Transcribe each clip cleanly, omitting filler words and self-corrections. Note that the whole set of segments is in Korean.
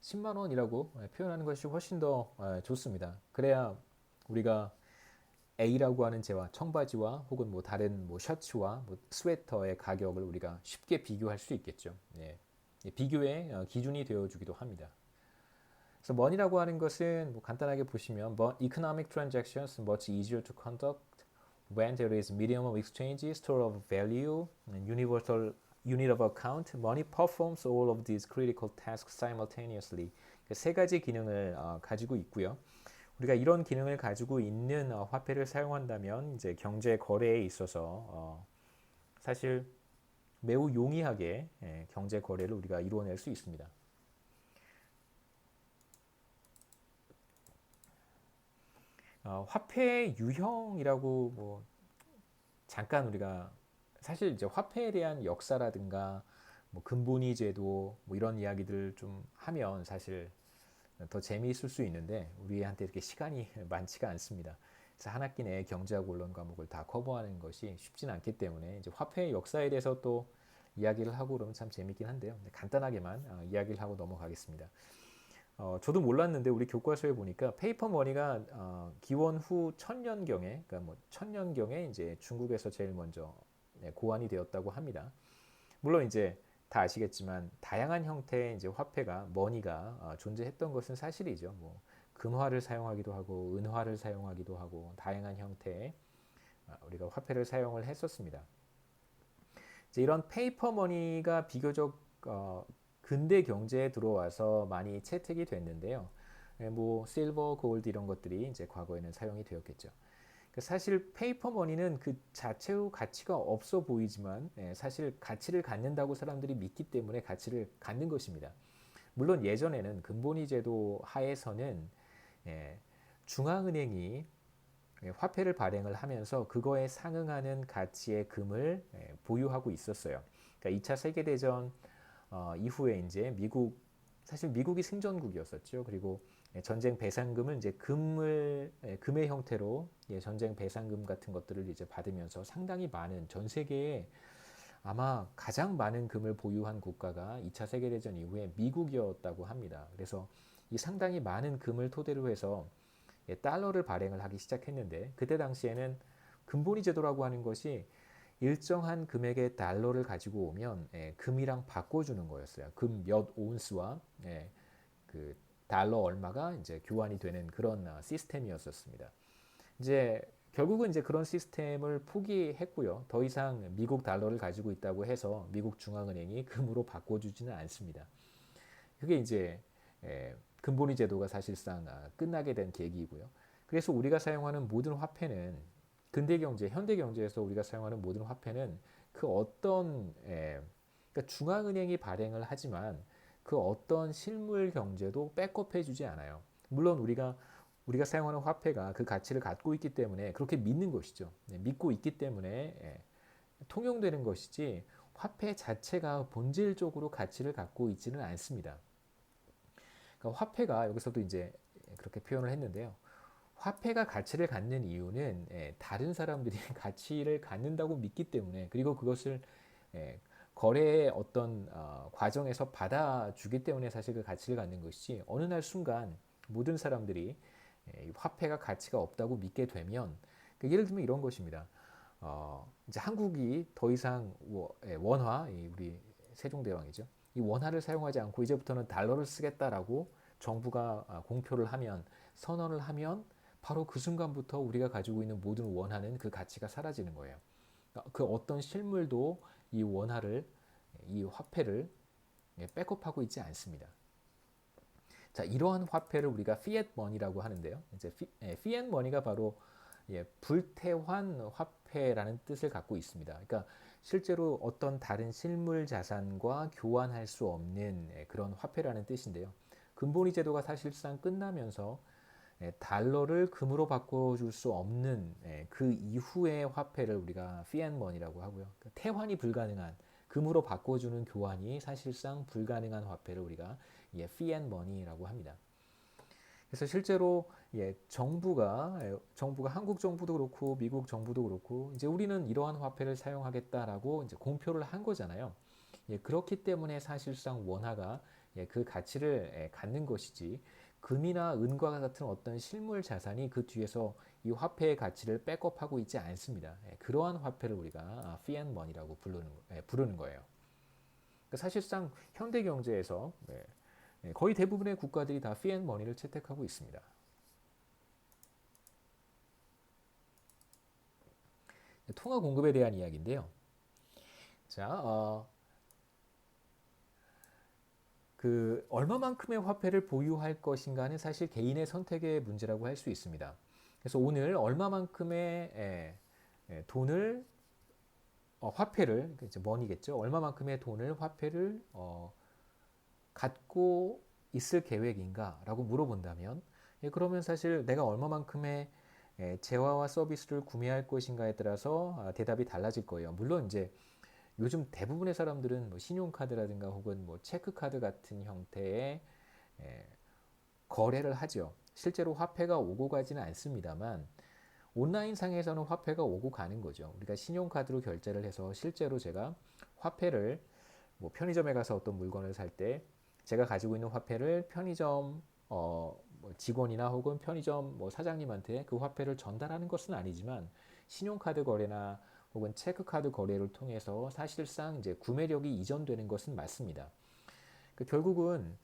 10만 원이라고 표현하는 것이 훨씬 더 좋습니다. 그래야 우리가 A라고 하는 재화, 청바지와 혹은 뭐 다른 뭐 셔츠와 뭐 스웨터의 가격을 우리가 쉽게 비교할 수 있겠죠. 예. 비교의 기준이 되어주기도 합니다. 그래서 money라고 하는 것은 뭐 간단하게 보시면 economic transactions much easier to conduct when there is medium of exchange, store of value, and universal unit of account. Money performs all of these critical tasks simultaneously. 세 가지 기능을 가지고 있고요. 우리가 이런 기능을 가지고 있는 화폐를 사용한다면 이제 경제 거래에 있어서 사실 매우 용이하게 경제 거래를 우리가 이루어낼 수 있습니다. 화폐 유형이라고 뭐 잠깐 우리가 사실 이제 화폐에 대한 역사라든가 뭐 근본위 제도 뭐 이런 이야기들 좀 하면 사실 더 재미있을 수 있는데 우리한테 이렇게 시간이 많지가 않습니다. 그래서 한 학기 내에 경제학 원론 과목을 다 커버하는 것이 쉽지는 않기 때문에 이제 화폐의 역사에 대해서 또 이야기를 하고 그러면 참 재밌긴 한데요. 간단하게만 이야기를 하고 넘어가겠습니다. 저도 몰랐는데 우리 교과서에 보니까 페이퍼 머니가 기원 후 1000년경에 그러니까 뭐 1000년경에 이제 중국에서 제일 먼저 고안이 되었다고 합니다. 물론 이제 다 아시겠지만 다양한 형태의 이제 화폐가 머니가 존재했던 것은 사실이죠. 뭐 금화를 사용하기도 하고 은화를 사용하기도 하고 다양한 형태의 우리가 화폐를 사용을 했었습니다. 이제 이런 페이퍼 머니가 비교적 근대 경제에 들어와서 많이 채택이 됐는데요. 뭐 실버, 골드 이런 것들이 이제 과거에는 사용이 되었겠죠. 사실 페이퍼 머니는 그 자체의 가치가 없어 보이지만 사실 가치를 갖는다고 사람들이 믿기 때문에 가치를 갖는 것입니다. 물론 예전에는 금본위 제도 하에서는 중앙은행이 화폐를 발행을 하면서 그거에 상응하는 가치의 금을 보유하고 있었어요. 그러니까 2차 세계대전 이후에 이제 사실 미국이 승전국이었었죠. 그리고 전쟁 배상금을 이제 금의 형태로 전쟁 배상금 같은 것들을 이제 받으면서 상당히 많은 전 세계에 아마 가장 많은 금을 보유한 국가가 2차 세계대전 이후에 미국이었다고 합니다. 그래서 이 상당히 많은 금을 토대로 해서 달러를 발행을 하기 시작했는데 그때 당시에는 금본위 제도라고 하는 것이 일정한 금액의 달러를 가지고 오면 금이랑 바꿔주는 거였어요. 금 몇 온스와 그 달러 얼마가 이제 교환이 되는 그런 시스템이었었습니다. 이제 결국은 이제 그런 시스템을 포기했고요. 더 이상 미국 달러를 가지고 있다고 해서 미국 중앙은행이 금으로 바꿔주지는 않습니다. 그게 이제 금본위 제도가 사실상 끝나게 된 계기이고요. 그래서 우리가 사용하는 모든 화폐는 근대 경제, 현대 경제에서 우리가 사용하는 모든 화폐는 그 어떤 그러니까 중앙은행이 발행을 하지만 그 어떤 실물 경제도 백업해주지 않아요. 물론 우리가 사용하는 화폐가 그 가치를 갖고 있기 때문에 그렇게 믿는 것이죠. 믿고 있기 때문에 통용되는 것이지 화폐 자체가 본질적으로 가치를 갖고 있지는 않습니다. 그러니까 화폐가 여기서도 이제 그렇게 표현을 했는데요. 화폐가 가치를 갖는 이유는 다른 사람들이 가치를 갖는다고 믿기 때문에 그리고 그것을 거래의 어떤 과정에서 받아주기 때문에 사실 그 가치를 갖는 것이지 어느 날 순간 모든 사람들이 화폐가 가치가 없다고 믿게 되면 예를 들면 이런 것입니다. 이제 한국이 더 이상 원화, 우리 세종대왕이죠. 이 원화를 사용하지 않고 이제부터는 달러를 쓰겠다라고 정부가 공표를 하면 선언을 하면 바로 그 순간부터 우리가 가지고 있는 모든 원화는 그 가치가 사라지는 거예요. 그 어떤 실물도 이 화폐를 백업하고 있지 않습니다. 자, 이러한 화폐를 우리가 피엣 머니라고 하는데요. 이제 피엣 머니가 바로 불태환 화폐라는 뜻을 갖고 있습니다. 그러니까 실제로 어떤 다른 실물 자산과 교환할 수 없는 그런 화폐라는 뜻인데요. 금본위 제도가 사실상 끝나면서 달러를 금으로 바꿔줄 수 없는 그 이후의 화폐를 우리가 피엣 머니라고 하고요. 그러니까 태환이 불가능한 금으로 바꿔주는 교환이 사실상 불가능한 화폐를 우리가 피엣 머니라고 합니다. 그래서 실제로 정부가 한국 정부도 그렇고 미국 정부도 그렇고 이제 우리는 이러한 화폐를 사용하겠다라고 이제 공표를 한 거잖아요. 그렇기 때문에 사실상 원화가 그 가치를 갖는 것이지 금이나 은과 같은 어떤 실물 자산이 그 뒤에서 이 화폐의 가치를 백업하고 있지 않습니다. 그러한 화폐를 우리가 fiat money라고 부르는 거예요. 그러니까 사실상 현대 경제에서 거의 대부분의 국가들이 다 fiat money를 채택하고 있습니다. 통화 공급에 대한 이야기인데요. 자, 그 얼마만큼의 화폐를 보유할 것인가는 사실 개인의 선택의 문제라고 할 수 있습니다. 그래서 오늘 얼마만큼의 돈을 화폐를 이제 머니겠죠. 얼마만큼의 돈을 화폐를 갖고 있을 계획인가라고 물어본다면, 그러면 사실 내가 얼마만큼의 재화와 서비스를 구매할 것인가에 따라서 대답이 달라질 거예요. 물론 이제 요즘 대부분의 사람들은 뭐 신용카드라든가 혹은 뭐 체크카드 같은 형태의 거래를 하죠. 실제로 화폐가 오고 가지는 않습니다만 온라인 상에서는 화폐가 오고 가는 거죠. 우리가 신용카드로 결제를 해서 실제로 제가 화폐를 뭐 편의점에 가서 어떤 물건을 살 때 제가 가지고 있는 화폐를 편의점 뭐 직원이나 혹은 편의점 뭐 사장님한테 그 화폐를 전달하는 것은 아니지만 신용카드 거래나 혹은 체크카드 거래를 통해서 사실상 이제 구매력이 이전되는 것은 맞습니다. 결국은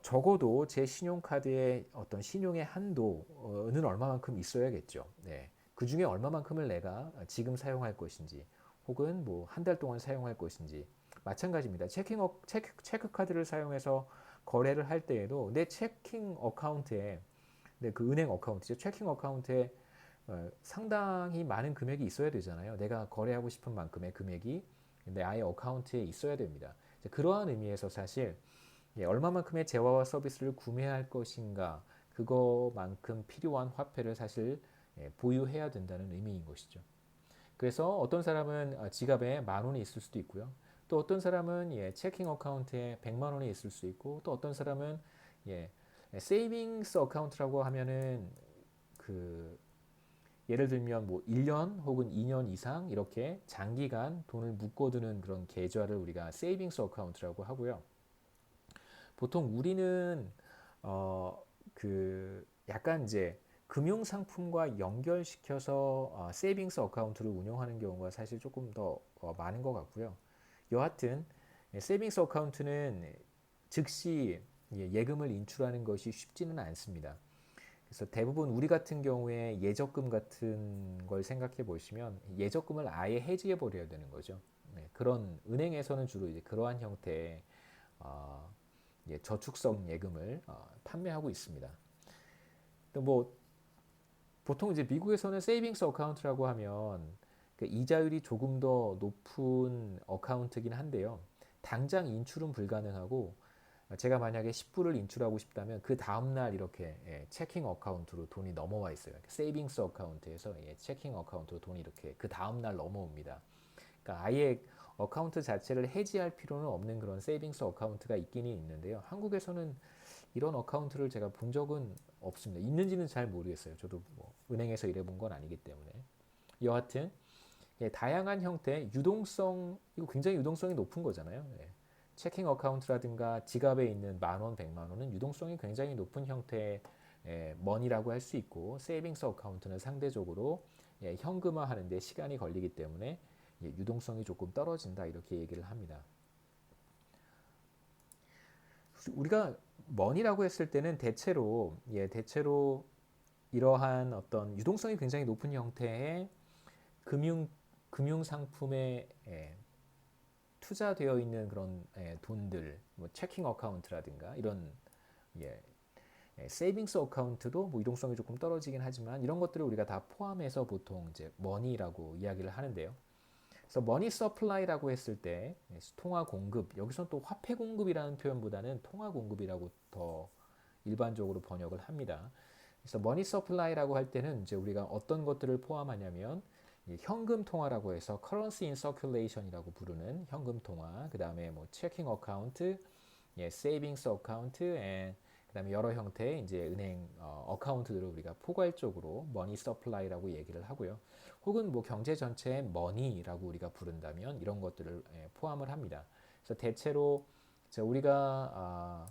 적어도 제 신용카드의 어떤 신용의 한도는 얼마만큼 있어야겠죠. 네. 그 중에 얼마만큼을 내가 지금 사용할 것인지 혹은 뭐 한 달 동안 사용할 것인지 마찬가지입니다. 체크카드를 사용해서 거래를 할 때에도 내 체킹 어카운트에 그 은행 어카운트죠. 체킹 어카운트에 상당히 많은 금액이 있어야 되잖아요. 내가 거래하고 싶은 만큼의 금액이 내 아예 어카운트에 있어야 됩니다. 그러한 의미에서 사실 얼마만큼의 재화와 서비스를 구매할 것인가 그거만큼 필요한 화폐를 사실 보유해야 된다는 의미인 것이죠. 그래서 어떤 사람은 지갑에 10,000원이 있을 수도 있고요. 또 어떤 사람은 체킹 어카운트에 100만 원이 있을 수 있고 또 어떤 사람은 세이빙스 어카운트라고 하면은 그 예를 들면 뭐 1년 혹은 2년 이상 이렇게 장기간 돈을 묶어두는 그런 계좌를 우리가 세이빙스 어카운트라고 하고요. 보통 우리는 그 약간 이제 금융 상품과 연결시켜서 세이빙스 어카운트를 운영하는 경우가 사실 조금 더 많은 것 같고요. 여하튼 세이빙스 어카운트는 즉시 예금을 인출하는 것이 쉽지는 않습니다. 그래서 대부분 우리 같은 경우에 예적금 같은 걸 생각해 보시면 예적금을 아예 해지해 버려야 되는 거죠. 그런 은행에서는 주로 이제 그러한 형태의 저축성 예금을 판매하고 있습니다. 또 뭐 보통 이제 미국에서는 세이빙스 어카운트라고 하면 그 이자율이 조금 더 높은 어카운트긴 한데요. 당장 인출은 불가능하고 제가 만약에 10불을 인출하고 싶다면 그 다음날 이렇게 체킹 어카운트로 돈이 넘어와 있어요. 세이빙스 어카운트에서 체킹 어카운트로 돈이 이렇게 그 다음날 넘어옵니다. 그러니까 아예 어카운트 자체를 해지할 필요는 없는 그런 세이빙스 어카운트가 있기는 있는데요. 한국에서는 이런 어카운트를 제가 본 적은 없습니다. 있는지는 잘 모르겠어요. 저도 뭐 은행에서 일해본 건 아니기 때문에. 여하튼 다양한 형태 유동성 이거 굉장히 유동성이 높은 거잖아요. 체킹 어카운트라든가 지갑에 있는 10,000원, 100만 원은 유동성이 굉장히 높은 형태의 머니라고 할 수 있고 세이빙스 어카운트는 상대적으로 현금화하는 데 시간이 걸리기 때문에 유동성이 조금 떨어진다 이렇게 얘기를 합니다. 우리가 머니라고 했을 때는 대체로 이러한 어떤 유동성이 굉장히 높은 형태의 금융 상품에 투자되어 있는 그런 돈들, 뭐 체킹 어카운트라든가 이런 세이빙스 어카운트도 뭐 유동성이 조금 떨어지긴 하지만 이런 것들을 우리가 다 포함해서 보통 이제 머니라고 이야기를 하는데요. 그래서 머니 서플라이라고 했을 때 통화 공급, 여기서 또 화폐 공급이라는 표현보다는 통화 공급이라고 더 일반적으로 번역을 합니다. 그래서 머니 서플라이라고 할 때는 이제 우리가 어떤 것들을 포함하냐면 현금 통화라고 해서 currency in circulation이라고 부르는 현금 통화, 그 다음에 뭐 checking 어카운트, savings 어카운트, 그 다음에 여러 형태의 이제 은행 어카운트들을 우리가 포괄적으로 머니 서플라이라고 얘기를 하고요. 혹은 뭐 경제 전체의 머니라고 우리가 부른다면 이런 것들을 포함을 합니다. 그래서 대체로 자, 우리가